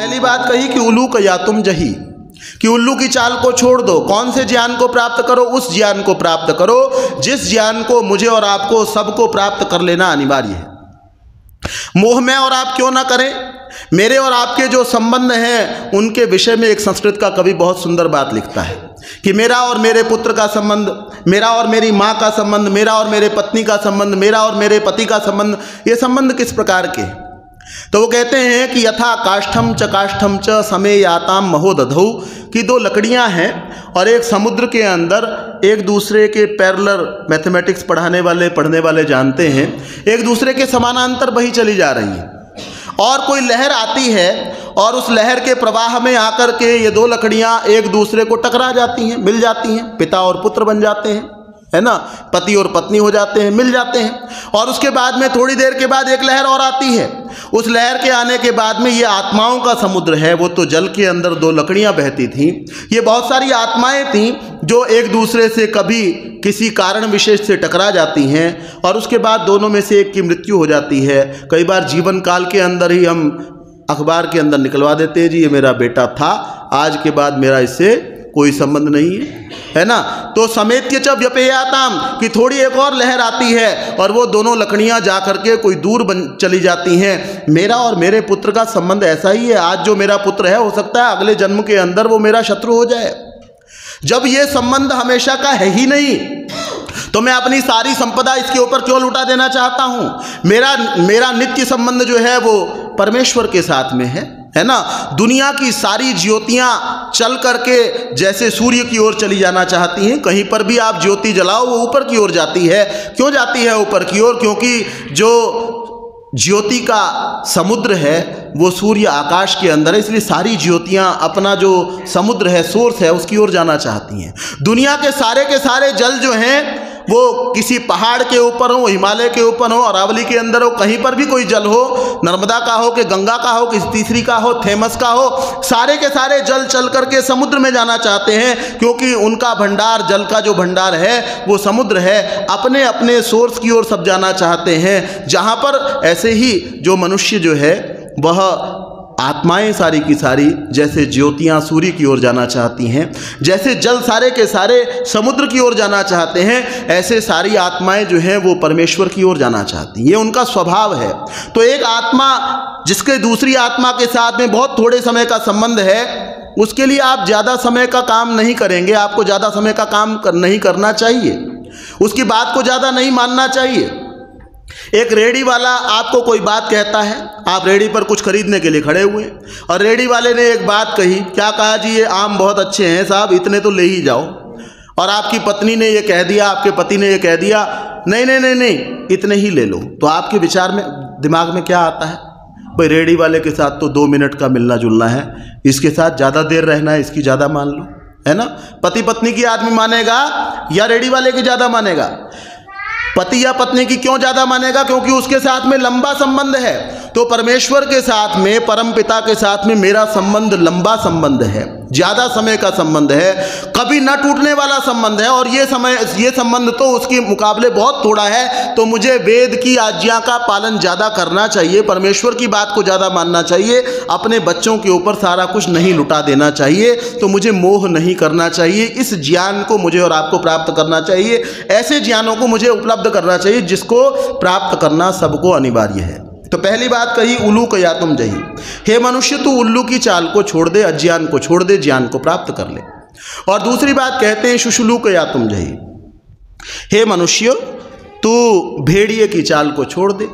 पहली बात कही कि उल्लू का या तुम जही, कि उल्लू की चाल को छोड़ दो। कौन से ज्ञान को प्राप्त करो? उस ज्ञान को प्राप्त करो जिस ज्ञान को मुझे और आपको सबको प्राप्त कर लेना अनिवार्य है। मोह में और आप क्यों ना करें। मेरे और आपके जो संबंध हैं उनके विषय में एक संस्कृत का कवि बहुत सुंदर बात लिखता है कि मेरा और मेरे पुत्र का संबंध, मेरा और मेरी माँ का संबंध, मेरा और मेरे पत्नी का संबंध, मेरा और मेरे पति का संबंध, ये संबंध किस प्रकार के? तो वो कहते हैं कि यथा काष्ठम च समे याताम महोदधौ, कि दो लकड़ियां हैं और एक समुद्र के अंदर एक दूसरे के पैरेलल, मैथमेटिक्स पढ़ने वाले जानते हैं, एक दूसरे के समानांतर बही चली जा रही है और कोई लहर आती है और उस लहर के प्रवाह में आकर के ये दो लकड़ियां एक दूसरे को टकरा जाती हैं, मिल जाती हैं, पिता और पुत्र बन जाते हैं, है ना, पति और पत्नी हो जाते हैं, मिल जाते हैं। और उसके बाद में थोड़ी देर के बाद एक लहर और आती है। उस लहर के आने के बाद में ये आत्माओं का समुद्र है। वो तो जल के अंदर दो लकड़ियां बहती थीं, ये बहुत सारी आत्माएं थीं जो एक दूसरे से कभी किसी कारण विशेष से टकरा जाती हैं और उसके बाद दोनों में से एक की मृत्यु हो जाती है। कई बार जीवन काल के अंदर ही हम अखबार के अंदर निकलवा देते हैं, जी ये मेरा बेटा था, आज के बाद मेरा इससे कोई संबंध नहीं है ना। तो समेत्य च व्यपेयाताम, कि थोड़ी एक और लहर आती है और वो दोनों लकड़ियां जा करके कोई दूर चली जाती हैं। मेरा और मेरे पुत्र का संबंध ऐसा ही है। आज जो मेरा पुत्र है, हो सकता है अगले जन्म के अंदर वो मेरा शत्रु हो जाए। जब ये संबंध हमेशा का है ही नहीं तो मैं अपनी सारी संपदा इसके ऊपर क्यों लुटा देना चाहता हूं? मेरा नित्य संबंध जो है वो परमेश्वर के साथ में है ना। दुनिया की सारी ज्योतियां चल करके जैसे सूर्य की ओर चली जाना चाहती हैं, कहीं पर भी आप ज्योति जलाओ वो ऊपर की ओर जाती है। क्यों जाती है ऊपर की ओर? क्योंकि जो ज्योति का समुद्र है वो सूर्य आकाश के अंदर है, इसलिए सारी ज्योतियां अपना जो समुद्र है, सोर्स है, उसकी ओर जाना चाहती हैं। दुनिया के सारे जल जो हैं वो किसी पहाड़ के ऊपर हो, हिमालय के ऊपर हो, अरावली के अंदर हो, कहीं पर भी कोई जल हो, नर्मदा का हो कि गंगा का हो, किसी तीसरी का हो, थेमस का हो, सारे के सारे जल चल करके समुद्र में जाना चाहते हैं, क्योंकि उनका भंडार, जल का जो भंडार है वो समुद्र है। अपने अपने सोर्स की ओर सब जाना चाहते हैं। जहाँ पर ऐसे ही जो मनुष्य जो है वह आत्माएं सारी की सारी जैसे ज्योतियां सूर्य की ओर जाना चाहती हैं, जैसे जल सारे के सारे समुद्र की ओर जाना चाहते हैं, ऐसे सारी आत्माएं जो हैं वो परमेश्वर की ओर जाना चाहती हैं। ये उनका स्वभाव है। तो एक आत्मा जिसके दूसरी आत्मा के साथ में बहुत थोड़े समय का संबंध है, उसके लिए आप ज़्यादा समय का काम नहीं करेंगे, आपको ज़्यादा समय का काम नहीं करना चाहिए, उसकी बात को ज़्यादा नहीं मानना चाहिए। एक रेडी वाला आपको कोई बात कहता है, आप रेडी पर कुछ खरीदने के लिए खड़े हुए और रेडी वाले ने एक बात कही, क्या कहा जी, ये आम बहुत अच्छे हैं साहब, इतने तो ले ही जाओ। और आपकी पत्नी ने ये कह दिया, आपके पति ने ये कह दिया, नहीं नहीं नहीं नहीं, इतने ही ले लो। तो आपके विचार में, दिमाग में क्या आता है? भाई रेडी वाले के साथ तो 2 मिनट का मिलना जुलना है, इसके साथ ज़्यादा देर रहना है, इसकी ज़्यादा मान लो, है ना। पति पत्नी की आदमी मानेगा या रेडी वाले की ज़्यादा मानेगा? पति या पत्नी की क्यों ज़्यादा मानेगा? क्योंकि उसके साथ में लंबा संबंध है। तो परमेश्वर के साथ में, परम पिता के साथ में मेरा संबंध लंबा संबंध है, ज़्यादा समय का संबंध है, कभी न टूटने वाला संबंध है। और ये संबंध तो उसके मुकाबले बहुत थोड़ा है। तो मुझे वेद की आज्ञा का पालन ज़्यादा करना चाहिए, परमेश्वर की बात को ज़्यादा मानना चाहिए, अपने बच्चों के ऊपर सारा कुछ नहीं लुटा देना चाहिए। तो मुझे मोह नहीं करना चाहिए, इस ज्ञान को मुझे और आपको प्राप्त करना चाहिए, ऐसे ज्ञानों को मुझे उपलब्ध करना चाहिए जिसको प्राप्त करना सबको अनिवार्य है। तो पहली बात कही, उल्लू का या तुम जही, हे मनुष्य तू उल्लू की चाल को छोड़ दे, अज्ञान को छोड़ दे, ज्ञान को प्राप्त कर ले। और दूसरी बात कहते हैं शुशुलू का या तुम जही, हे मनुष्य तू भेड़िए की चाल को छोड़ दे।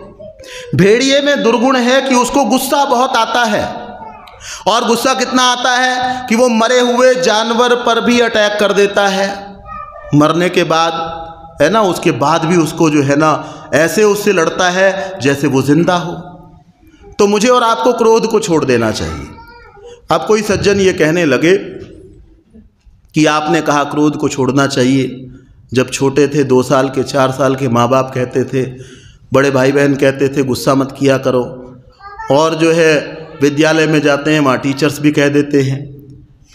भेड़िए में दुर्गुण है कि उसको गुस्सा बहुत आता है, और गुस्सा कितना आता है कि वो मरे हुए जानवर पर भी अटैक कर देता है, मरने के बाद, है ना, उसके बाद भी उसको जो है ना ऐसे उससे लड़ता है जैसे वो जिंदा हो। तो मुझे और आपको क्रोध को छोड़ देना चाहिए। अब कोई सज्जन ये कहने लगे कि आपने कहा क्रोध को छोड़ना चाहिए, जब छोटे थे 2 साल के 4 साल के माँ बाप कहते थे, बड़े भाई बहन कहते थे गुस्सा मत किया करो, और जो है विद्यालय में जाते हैं वहाँ टीचर्स भी कह देते हैं,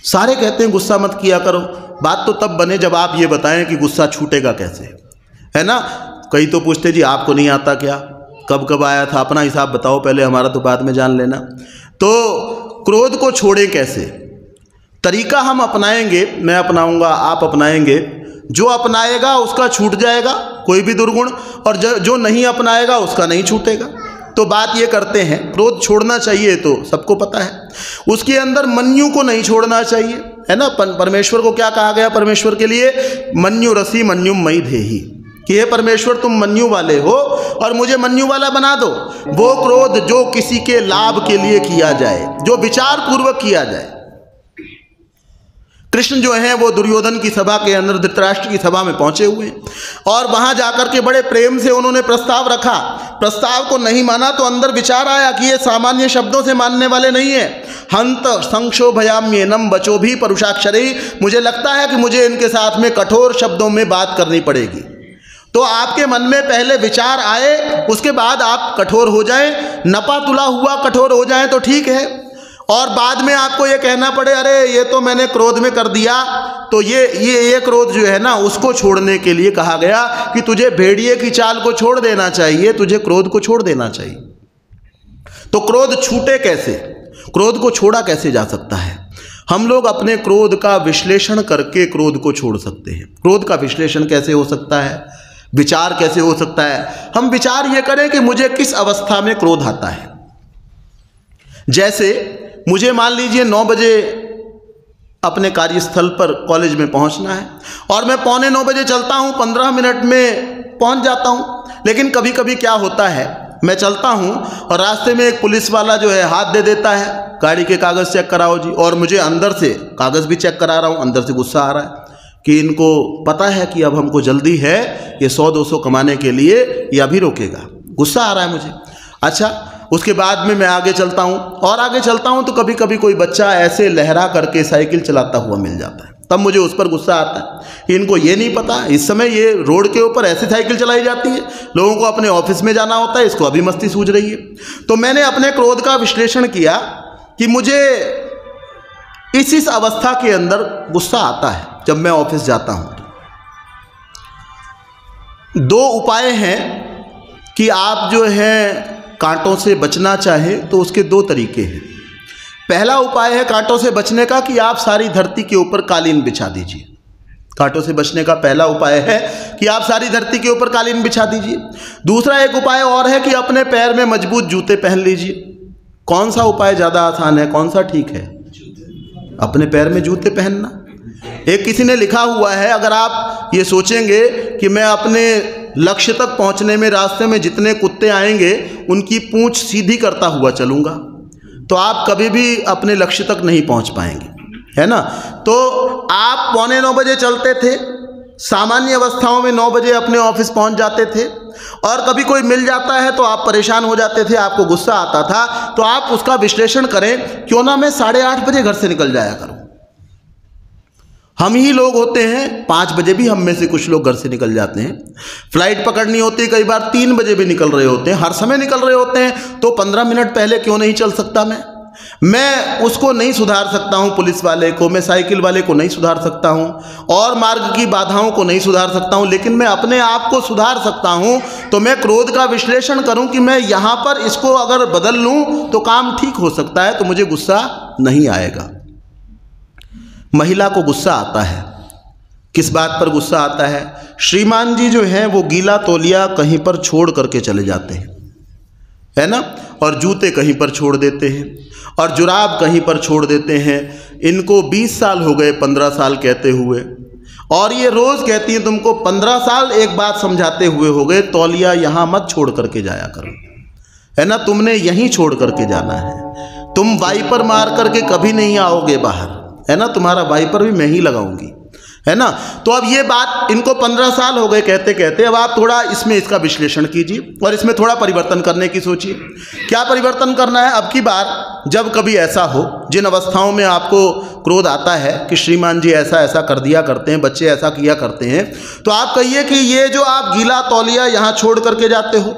सारे कहते हैं गुस्सा मत किया करो। बात तो तब बने जब आप ये बताएं कि गुस्सा छूटेगा कैसे, है ना। कई तो पूछते जी आपको नहीं आता क्या, कब कब आया था, अपना हिसाब बताओ पहले, हमारा तो बाद में जान लेना। तो क्रोध को छोड़ें कैसे? तरीका हम अपनाएंगे, मैं अपनाऊंगा, आप अपनाएंगे। जो अपनाएगा उसका छूट जाएगा कोई भी दुर्गुण, और जो नहीं अपनाएगा उसका नहीं छूटेगा। तो बात ये करते हैं, क्रोध छोड़ना चाहिए तो सबको पता है, उसके अंदर मन्यु को नहीं छोड़ना चाहिए, है ना। परमेश्वर को क्या कहा गया? परमेश्वर के लिए मन्यु रसी मन्युम मयि धेहि, कि हे परमेश्वर तुम मन्यु वाले हो और मुझे मन्यु वाला बना दो। वो क्रोध जो किसी के लाभ के लिए किया जाए, जो विचार पूर्वक किया जाए। कृष्ण जो हैं वो दुर्योधन की सभा के अंदर धृतराष्ट्र की सभा में पहुंचे हुए हैं और वहां जाकर के बड़े प्रेम से उन्होंने प्रस्ताव रखा। प्रस्ताव को नहीं माना तो अंदर विचार आया कि ये सामान्य शब्दों से मानने वाले नहीं है। हंत संक्षोभयाम्येनम बचो भी परुषाक्षरी, मुझे लगता है कि मुझे इनके साथ में कठोर शब्दों में बात करनी पड़ेगी। तो आपके मन में पहले विचार आए, उसके बाद आप कठोर हो जाएं, नपा तुला हुआ कठोर हो जाएं तो ठीक है, और बाद में आपको ये कहना पड़े अरे ये तो मैंने क्रोध में कर दिया, तो ये क्रोध जो है ना उसको छोड़ने के लिए कहा गया कि तुझे भेड़िए की चाल को छोड़ देना चाहिए, तुझे क्रोध को छोड़ देना चाहिए। तो क्रोध छूटे कैसे? क्रोध को छोड़ा कैसे जा सकता है? हम लोग अपने क्रोध का विश्लेषण करके क्रोध को छोड़ सकते हैं। क्रोध का विश्लेषण कैसे हो सकता है? विचार कैसे हो सकता है? हम विचार ये करें कि मुझे किस अवस्था में क्रोध आता है। जैसे मुझे मान लीजिए 9 बजे अपने कार्यस्थल पर कॉलेज में पहुंचना है और मैं 8:45 बजे चलता हूं, 15 मिनट में पहुंच जाता हूं। लेकिन कभी कभी क्या होता है, मैं चलता हूं और रास्ते में एक पुलिस वाला जो है हाथ दे देता है, गाड़ी के कागज़ चेक कराओ जी, और मुझे अंदर से कागज़ भी चेक करा रहा हूं, अंदर से गुस्सा आ रहा है कि इनको पता है कि अब हमको जल्दी है, ये 100-200 कमाने के लिए ये अभी रोकेगा, गुस्सा आ रहा है मुझे। अच्छा, उसके बाद में मैं आगे चलता हूँ और आगे चलता हूँ तो कभी कभी कोई बच्चा ऐसे लहरा करके साइकिल चलाता हुआ मिल जाता है, तब मुझे उस पर गुस्सा आता है कि इनको ये नहीं पता इस समय ये रोड के ऊपर ऐसे साइकिल चलाई जाती है, लोगों को अपने ऑफिस में जाना होता है, इसको अभी मस्ती सूझ रही है। तो मैंने अपने क्रोध का विश्लेषण किया कि मुझे इस अवस्था के अंदर गुस्सा आता है जब मैं ऑफिस जाता हूँ। तो 2 उपाय हैं कि आप जो है कांटों से बचना चाहें तो उसके 2 तरीके हैं। पहला उपाय है कांटों से बचने का कि आप सारी धरती के ऊपर कालीन बिछा दीजिए। कांटों से बचने का पहला उपाय है कि आप सारी धरती के ऊपर कालीन बिछा दीजिए। दूसरा एक उपाय और है कि अपने पैर में मजबूत जूते पहन लीजिए। कौन सा उपाय ज़्यादा आसान है, कौन सा ठीक है? अपने पैर में जूते पहनना। एक किसी ने लिखा हुआ है, अगर आप ये सोचेंगे कि मैं अपने लक्ष्य तक पहुंचने में रास्ते में जितने कुत्ते आएंगे उनकी पूंछ सीधी करता हुआ चलूंगा, तो आप कभी भी अपने लक्ष्य तक नहीं पहुंच पाएंगे, है ना। तो आप 8:45 बजे चलते थे, सामान्य अवस्थाओं में 9 बजे अपने ऑफिस पहुंच जाते थे, और कभी कोई मिल जाता है तो आप परेशान हो जाते थे, आपको गुस्सा आता था। तो आप उसका विश्लेषण करें, क्यों ना मैं 8:30 बजे घर से निकल जाया करूं। हम ही लोग होते हैं, 5 बजे भी हम में से कुछ लोग घर से निकल जाते हैं। फ्लाइट पकड़नी होती है, कई बार 3 बजे भी निकल रहे होते हैं, हर समय निकल रहे होते हैं। तो 15 मिनट पहले क्यों नहीं चल सकता मैं उसको नहीं सुधार सकता हूं, पुलिस वाले को, मैं साइकिल वाले को नहीं सुधार सकता हूं, और मार्ग की बाधाओं को नहीं सुधार सकता हूं, लेकिन मैं अपने आप को सुधार सकता हूं। तो मैं क्रोध का विश्लेषण करूं कि मैं यहां पर इसको अगर बदल लूं तो काम ठीक हो सकता है, तो मुझे गुस्सा नहीं आएगा। महिला को गुस्सा आता है, किस बात पर गुस्सा आता है? श्रीमान जी जो हैं वो गीला तौलिया कहीं पर छोड़ करके चले जाते हैं, है ना, और जूते कहीं पर छोड़ देते हैं, और जुराब कहीं पर छोड़ देते हैं। इनको 20 साल हो गए 15 साल कहते हुए, और ये रोज़ कहती हैं तुमको 15 साल एक बात समझाते हुए हो गए, तौलिया यहाँ मत छोड़ करके जाया करो, है ना, तुमने यहीं छोड़ करके जाना है। तुम वाइपर मार करके कभी नहीं आओगे बाहर, है ना, तुम्हारा वाइपर भी मैं ही लगाऊंगी, है ना। तो अब ये बात इनको 15 साल हो गए कहते कहते, अब आप थोड़ा इसमें इसका विश्लेषण कीजिए और इसमें थोड़ा परिवर्तन करने की सोचिए। क्या परिवर्तन करना है? अब की बार जब कभी ऐसा हो, जिन अवस्थाओं में आपको क्रोध आता है कि श्रीमान जी ऐसा ऐसा कर दिया करते हैं, बच्चे ऐसा किया करते हैं, तो आप कहिए कि ये जो आप गीला तौलिया यहाँ छोड़ करके जाते हो,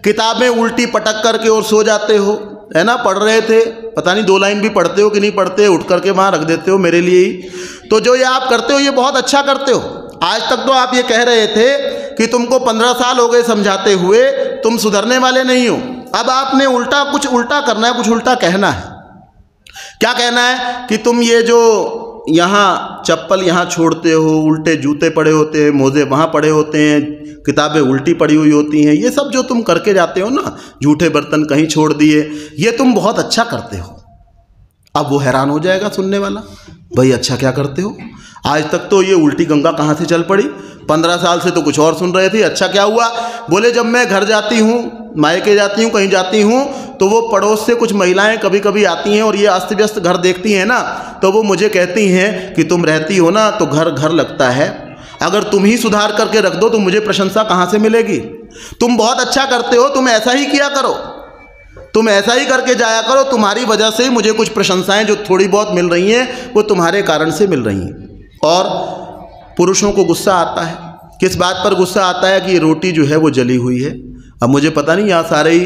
किताबें उल्टी पटक करके और सो जाते हो, है ना, पढ़ रहे थे, पता नहीं 2 लाइन भी पढ़ते हो कि नहीं पढ़ते, उठ करके वहाँ रख देते हो मेरे लिए ही। तो जो ये आप करते हो ये बहुत अच्छा करते हो। आज तक तो आप ये कह रहे थे कि तुमको 15 साल हो गए समझाते हुए, तुम सुधरने वाले नहीं हो। अब आपने कुछ उल्टा करना है, कुछ उल्टा कहना है। क्या कहना है कि तुम ये जो यहाँ चप्पल यहाँ छोड़ते हो, उल्टे जूते पड़े होते हैं, मोजे वहाँ पड़े होते हैं, किताबें उल्टी पड़ी हुई होती हैं, ये सब जो तुम करके जाते हो ना, झूठे बर्तन कहीं छोड़ दिए, ये तुम बहुत अच्छा करते हो। अब वो हैरान हो जाएगा सुनने वाला, भाई अच्छा क्या करते हो? आज तक तो ये उल्टी गंगा कहाँ से चल पड़ी, 15 साल से तो कुछ और सुन रहे थे, अच्छा क्या हुआ? बोले जब मैं घर जाती हूँ, मायके जाती हूँ, कहीं जाती हूँ, तो वो पड़ोस से कुछ महिलाएं कभी कभी आती हैं और ये अस्त व्यस्त घर देखती हैं ना, तो वो मुझे कहती हैं कि तुम रहती हो ना तो घर घर लगता है, अगर तुम ही सुधार करके रख दो तो मुझे प्रशंसा कहाँ से मिलेगी? तुम बहुत अच्छा करते हो, तुम ऐसा ही किया करो, तुम ऐसा ही करके जाया करो, तुम्हारी वजह से मुझे कुछ प्रशंसाएं जो थोड़ी बहुत मिल रही हैं वो तुम्हारे कारण से मिल रही हैं। और पुरुषों को गुस्सा आता है, किस बात पर गुस्सा आता है कि ये रोटी जो है वो जली हुई है। अब मुझे पता नहीं यहाँ सारे ही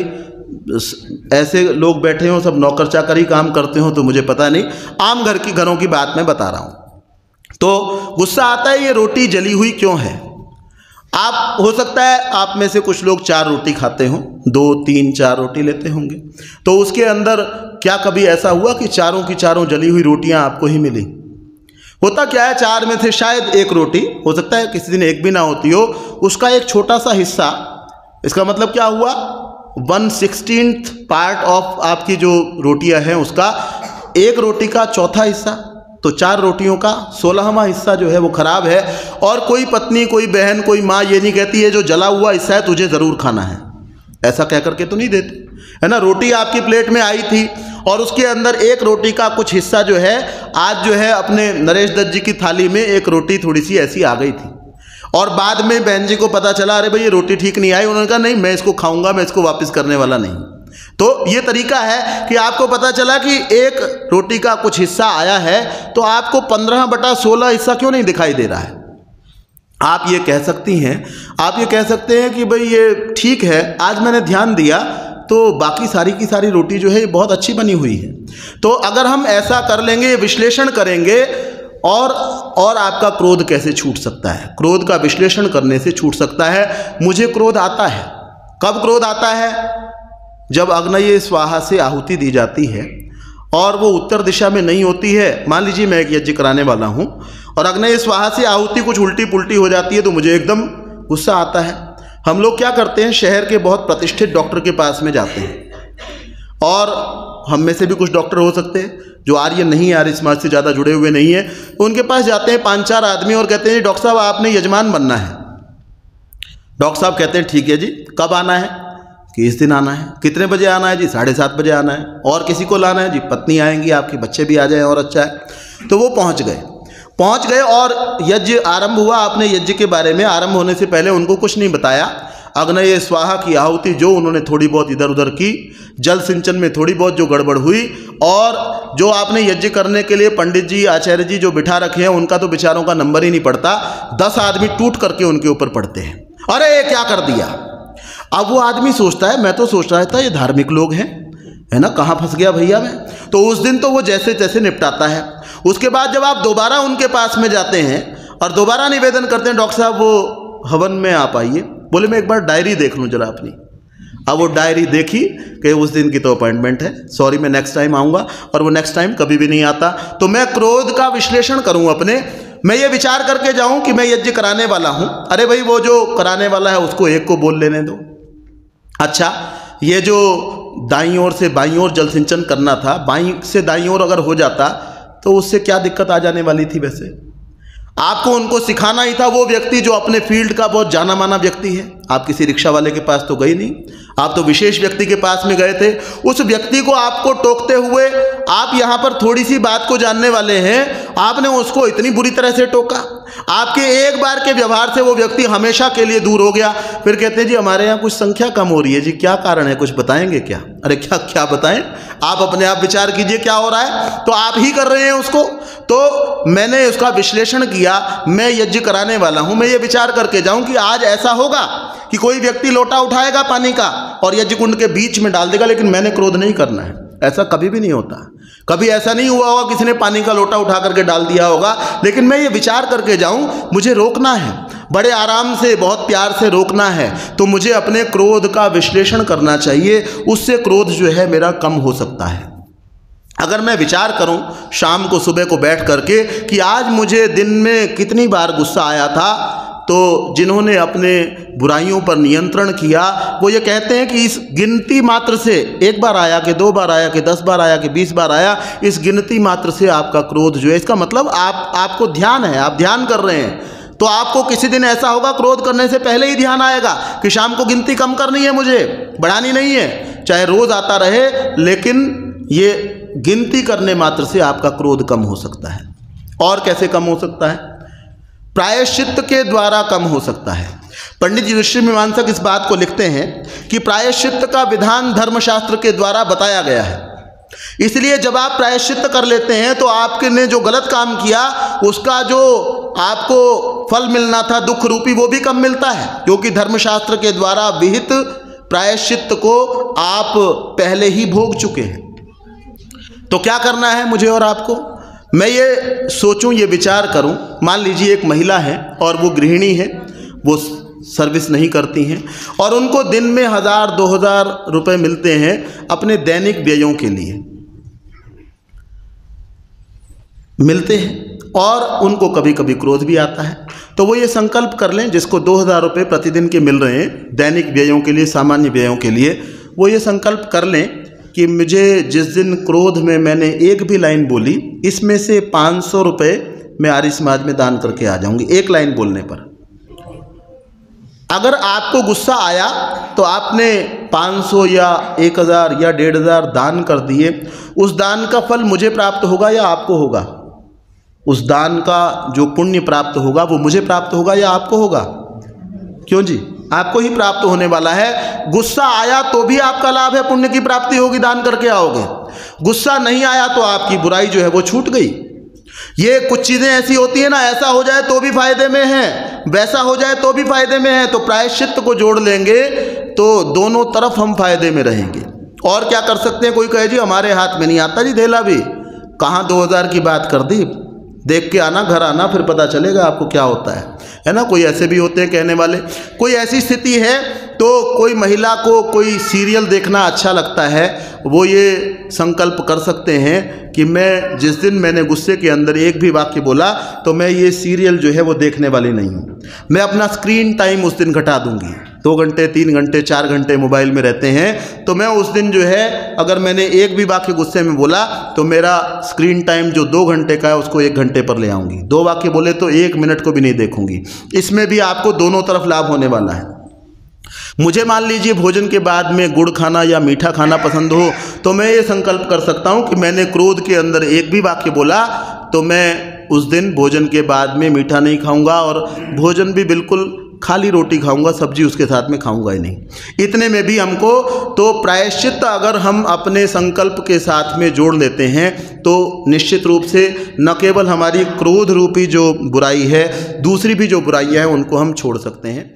ऐसे लोग बैठे हों, सब नौकर चाकर ही काम करते हो, तो मुझे पता नहीं, आम घरों की बात मैं बता रहा हूँ। तो गुस्सा आता है ये रोटी जली हुई क्यों है। आप हो सकता है आप में से कुछ लोग 4 रोटी खाते हों, 2, 3, 4 रोटी लेते होंगे, तो उसके अंदर क्या कभी ऐसा हुआ कि चारों की चारों जली हुई रोटियां आपको ही मिली? होता क्या है, 4 में से शायद 1 रोटी, हो सकता है किसी दिन 1 भी ना होती हो, उसका एक छोटा सा हिस्सा, इसका मतलब क्या हुआ, 1/16 पार्ट ऑफ आपकी जो रोटियां हैं उसका 1 रोटी का चौथा हिस्सा, तो 4 रोटियों का 16वां हिस्सा जो है वो खराब है। और कोई पत्नी, कोई बहन, कोई माँ ये नहीं कहती है जो जला हुआ हिस्सा है तुझे ज़रूर खाना है, ऐसा कह करके तो नहीं देते, है ना। रोटी आपकी प्लेट में आई थी और उसके अंदर 1 रोटी का कुछ हिस्सा जो है, आज जो है अपने नरेश दत्त जी की थाली में 1 रोटी थोड़ी सी ऐसी आ गई थी, और बाद में बहन जी को पता चला अरे भाई ये रोटी ठीक नहीं आई, उन्होंने कहा नहीं मैं इसको खाऊंगा, मैं इसको वापस करने वाला नहीं। तो ये तरीका है कि आपको पता चला कि 1 रोटी का कुछ हिस्सा आया है, तो आपको 15/16 हिस्सा क्यों नहीं दिखाई दे रहा है। आप ये कह सकती हैं, आप ये कह सकते हैं कि भाई ये ठीक है, आज मैंने ध्यान दिया तो बाकी सारी की सारी रोटी जो है ये बहुत अच्छी बनी हुई है। तो अगर हम ऐसा कर लेंगे, विश्लेषण करेंगे, और आपका क्रोध कैसे छूट सकता है, क्रोध का विश्लेषण करने से छूट सकता है। मुझे क्रोध आता है, कब क्रोध आता है, जब अग्नये स्वाहा से आहुति दी जाती है और वो उत्तर दिशा में नहीं होती है। मान लीजिए मैं एक यज्ञ कराने वाला हूँ और अग्नये स्वाहा से आहुति कुछ उल्टी पुल्टी हो जाती है तो मुझे एकदम गुस्सा आता है। हम लोग क्या करते हैं, शहर के बहुत प्रतिष्ठित डॉक्टर के पास में जाते हैं, और हम में से भी कुछ डॉक्टर हो सकते हैं जो आर्य नहीं, आर्य समाज से ज़्यादा जुड़े हुए नहीं है, तो उनके पास जाते हैं 5-4 आदमी और कहते हैं डॉक्टर साहब आपने यजमान बनना है। डॉक्टर साहब कहते हैं ठीक है जी, कब आना है, कि इस दिन आना है। कितने बजे आना है जी, 7:30 बजे आना है। और किसी को लाना है जी, पत्नी आएंगी आपकी, बच्चे भी आ जाएं और अच्छा है। तो वो पहुंच गए और यज्ञ आरंभ हुआ। आपने यज्ञ के बारे में आरंभ होने से पहले उनको कुछ नहीं बताया। अग्नये स्वाहा की आहुति जो उन्होंने थोड़ी बहुत इधर उधर की, जल सिंचन में थोड़ी बहुत जो गड़बड़ हुई, और जो आपने यज्ञ करने के लिए पंडित जी, आचार्य जी जो बिठा रखे हैं उनका तो बेचारों का नंबर ही नहीं पड़ता, 10 आदमी टूट करके उनके ऊपर पड़ते हैं, अरे क्या कर दिया। अब वो आदमी सोचता है, मैं तो सोच रहा था ये धार्मिक लोग हैं, है ना, कहाँ फंस गया भैया मैं। तो उस दिन तो वो जैसे तैसे निपटाता है। उसके बाद जब आप दोबारा उनके पास में जाते हैं और दोबारा निवेदन करते हैं डॉक्टर साहब वो हवन में आप आइए, बोले मैं एक बार डायरी देख लूँ जरा अपनी। अब वो डायरी देखी कि उस दिन की तो अपॉइंटमेंट है, सॉरी मैं नेक्स्ट टाइम आऊँगा, और वो नेक्स्ट टाइम कभी भी नहीं आता। तो मैं क्रोध का विश्लेषण करूँ अपने, मैं ये विचार करके जाऊँ कि मैं यज्ञ कराने वाला हूँ, अरे भाई वो जो कराने वाला है उसको एक को बोल लेने दो। अच्छा, ये जो दाईं ओर से बाईं ओर जल सिंचन करना था, बाईं से दाईं ओर अगर हो जाता तो उससे क्या दिक्कत आ जाने वाली थी। वैसे आपको उनको सिखाना ही था। वो व्यक्ति जो अपने फील्ड का बहुत जाना माना व्यक्ति है, आप किसी रिक्शा वाले के पास तो गए नहीं, आप तो विशेष व्यक्ति के पास में गए थे। उस व्यक्ति को आपको टोकते हुए, आप यहाँ पर थोड़ी सी बात को जानने वाले हैं, आपने उसको इतनी बुरी तरह से टोका, आपके एक बार के व्यवहार से वो व्यक्ति हमेशा के लिए दूर हो गया। फिर कहते हैं जी हमारे यहाँ कुछ संख्या कम हो रही है जी, क्या कारण है, कुछ बताएंगे क्या। अरे क्या क्या बताएं, आप अपने आप विचार कीजिए क्या हो रहा है, तो आप ही कर रहे हैं उसको। तो मैंने उसका विश्लेषण किया, मैं यज्ञ कराने वाला हूं, मैं ये विचार करके जाऊं कि आज ऐसा होगा कि कोई व्यक्ति लोटा उठाएगा पानी का और यज्ञ कुंड के बीच में डाल देगा, लेकिन मैंने क्रोध नहीं करना है। ऐसा कभी भी नहीं होता, कभी ऐसा नहीं हुआ होगा किसी ने पानी का लोटा उठा करके डाल दिया होगा, लेकिन मैं ये विचार करके जाऊं, मुझे रोकना है, बड़े आराम से बहुत प्यार से रोकना है। तो मुझे अपने क्रोध का विश्लेषण करना चाहिए, उससे क्रोध जो है मेरा कम हो सकता है। अगर मैं विचार करूं शाम को सुबह को बैठ करके कि आज मुझे दिन में कितनी बार गुस्सा आया था, तो जिन्होंने अपने बुराइयों पर नियंत्रण किया वो ये कहते हैं कि इस गिनती मात्र से, एक बार आया कि 2 बार आया कि 10 बार आया कि 20 बार आया, इस गिनती मात्र से आपका क्रोध जो है, इसका मतलब आपको ध्यान है, आप ध्यान कर रहे हैं, तो आपको किसी दिन ऐसा होगा क्रोध करने से पहले ही ध्यान आएगा कि शाम को गिनती कम करनी है, मुझे बढ़ानी नहीं है, चाहे रोज़ आता रहे, लेकिन ये गिनती करने मात्र से आपका क्रोध कम हो सकता है। और कैसे कम हो सकता है? प्रायश्चित्त के द्वारा कम हो सकता है। पंडित युधिष्ठिर मीमांसक इस बात को लिखते हैं कि प्रायश्चित्त का विधान धर्मशास्त्र के द्वारा बताया गया है, इसलिए जब आप प्रायश्चित्त कर लेते हैं तो आपने जो गलत काम किया उसका जो आपको फल मिलना था दुख रूपी, वो भी कम मिलता है, क्योंकि धर्मशास्त्र के द्वारा विहित प्रायश्चित्त को आप पहले ही भोग चुके हैं। तो क्या करना है मुझे और आपको? मैं ये सोचूं, ये विचार करूं, मान लीजिए एक महिला है और वो गृहिणी है, वो सर्विस नहीं करती हैं और उनको दिन में 1000-2000 रुपये मिलते हैं अपने दैनिक व्ययों के लिए मिलते हैं, और उनको कभी कभी क्रोध भी आता है। तो वो ये संकल्प कर लें, जिसको 2000 रुपये प्रतिदिन के मिल रहे हैं दैनिक व्ययों के लिए, सामान्य व्ययों के लिए, वो ये संकल्प कर लें कि मुझे जिस दिन क्रोध में मैंने एक भी लाइन बोली, इसमें से 500 रुपये मैं आर्य समाज में दान करके आ जाऊंगी, एक लाइन बोलने पर। अगर आपको गुस्सा आया तो आपने 500 या 1000 या 1500 दान कर दिए, उस दान का फल मुझे प्राप्त होगा या आपको होगा? उस दान का जो पुण्य प्राप्त होगा वो मुझे प्राप्त होगा या आपको होगा? क्यों जी? आपको ही प्राप्त होने वाला है। गुस्सा आया तो भी आपका लाभ है, पुण्य की प्राप्ति होगी, दान करके आओगे। गुस्सा नहीं आया तो आपकी बुराई जो है वो छूट गई। ये कुछ चीज़ें ऐसी होती है ना, ऐसा हो जाए तो भी फायदे में है, वैसा हो जाए तो भी फायदे में है, तो प्रायश्चित्त को जोड़ लेंगे तो दोनों तरफ हम फायदे में रहेंगे। और क्या कर सकते हैं? कोई कहे जी हमारे हाथ में नहीं आता जी धेला भी, कहाँ 2000 की बात कर दी, देख के आना, घर आना, फिर पता चलेगा आपको क्या होता है ना। कोई ऐसे भी होते हैं कहने वाले। कोई ऐसी स्थिति है तो कोई महिला को कोई सीरियल देखना अच्छा लगता है, वो ये संकल्प कर सकते हैं कि मैं जिस दिन मैंने गुस्से के अंदर एक भी वाक्य बोला तो मैं ये सीरियल जो है वो देखने वाली नहीं हूँ। मैं अपना स्क्रीन टाइम उस दिन घटा दूँगी। 2 घंटे 3 घंटे 4 घंटे मोबाइल में रहते हैं, तो मैं उस दिन जो है अगर मैंने एक भी वाक्य गुस्से में बोला तो मेरा स्क्रीन टाइम जो 2 घंटे का है उसको 1 घंटे पर ले आऊँगी। 2 वाक्य बोले तो 1 मिनट को भी नहीं देखूँगी। इसमें भी आपको दोनों तरफ लाभ होने वाला है। मुझे मान लीजिए भोजन के बाद में गुड़ खाना या मीठा खाना पसंद हो, तो मैं ये संकल्प कर सकता हूँ कि मैंने क्रोध के अंदर एक भी वाक्य बोला तो मैं उस दिन भोजन के बाद में मीठा नहीं खाऊंगा और भोजन भी बिल्कुल खाली रोटी खाऊंगा, सब्जी उसके साथ में खाऊंगा ही नहीं। इतने में भी हमको तो प्रायश्चित्त अगर हम अपने संकल्प के साथ में जोड़ लेते हैं तो निश्चित रूप से न केवल हमारी क्रोध रूपी जो बुराई है, दूसरी भी जो बुराइयां हैं उनको हम छोड़ सकते हैं।